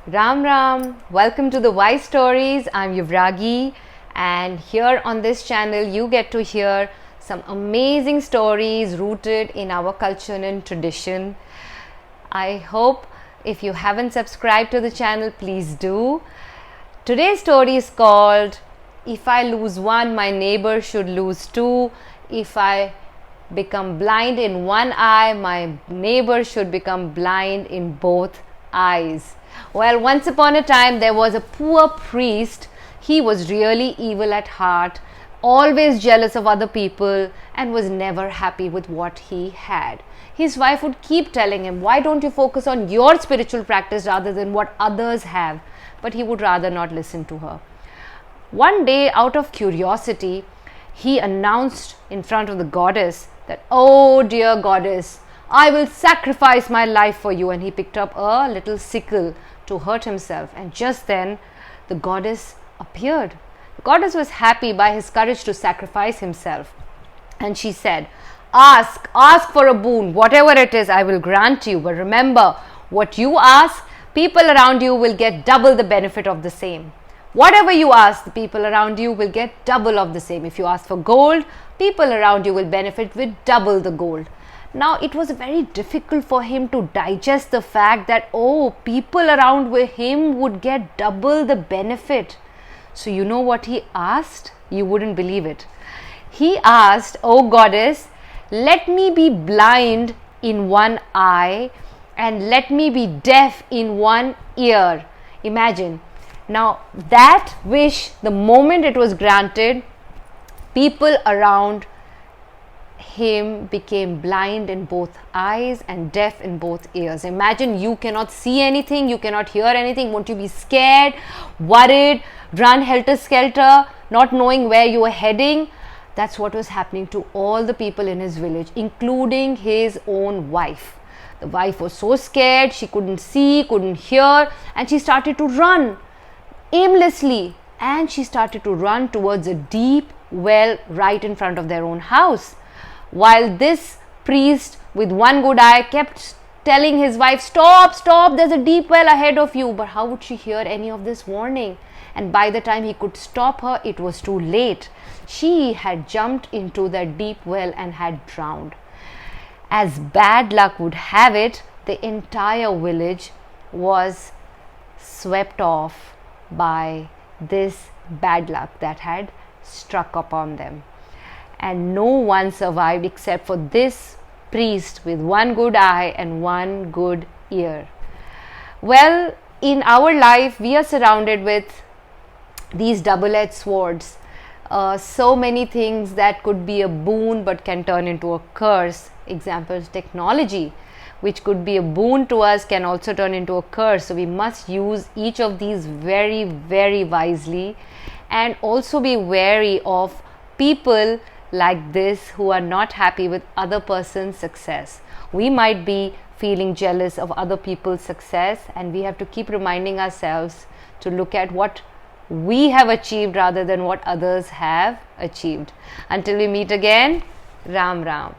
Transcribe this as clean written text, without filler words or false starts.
Ram Ram, welcome to the Wise Stories. I'm Yuvragi, and here on this channel you get to hear some amazing stories rooted in our culture and tradition. I hope if you haven't subscribed to the channel, please do. Today's story is called If I Lose One, My Neighbor Should Lose Two. If I become blind in one eye, my neighbor should become blind in both eyes. Well, once upon a time there was a poor priest. He was really evil at heart, always jealous of other people, and was never happy with what he had. His wife would keep telling him, why don't you focus on your spiritual practice rather than what others have? But he would rather not listen to her. One day, out of curiosity, he announced in front of the goddess that, oh dear goddess, I will sacrifice my life for you. And he picked up a little sickle to hurt himself. And just then the goddess appeared. The goddess was happy by his courage to sacrifice himself. And she said, ask for a boon. Whatever it is, I will grant you. But remember, what you ask, people around you will get double the benefit of the same. Whatever you ask, the people around you will get double of the same. If you ask for gold, people around you will benefit with double the gold. Now, it was very difficult for him to digest the fact that, oh, people around with him would get double the benefit. So, you know what he asked? You wouldn't believe it. He asked, oh goddess, let me be blind in one eye and let me be deaf in one ear. Imagine. Now, that wish, the moment it was granted, people around him became blind in both eyes and deaf in both ears. Imagine, you cannot see anything, you cannot hear anything. Won't you be scared, worried, run helter-skelter, not knowing where you are heading? That's what was happening to all the people in his village, including his own wife. The wife was so scared, she couldn't see, couldn't hear, and she started to run aimlessly, and she started to run towards a deep well right in front of their own house. While this priest with one good eye kept telling his wife, stop, there's a deep well ahead of you. But how would she hear any of this warning? And by the time he could stop her, it was too late. She had jumped into that deep well and had drowned. As bad luck would have it, the entire village was swept off by this bad luck that had struck upon them. And no one survived except for this priest with one good eye and one good ear. Well, in our life, we are surrounded with these double-edged swords. So many things that could be a boon but can turn into a curse. Examples, technology, which could be a boon to us, can also turn into a curse. So we must use each of these very, very wisely, and also be wary of people like this who are not happy with other person's success. We might be feeling jealous of other people's success, and we have to keep reminding ourselves to look at what we have achieved rather than what others have achieved. Until we meet again, Ram Ram.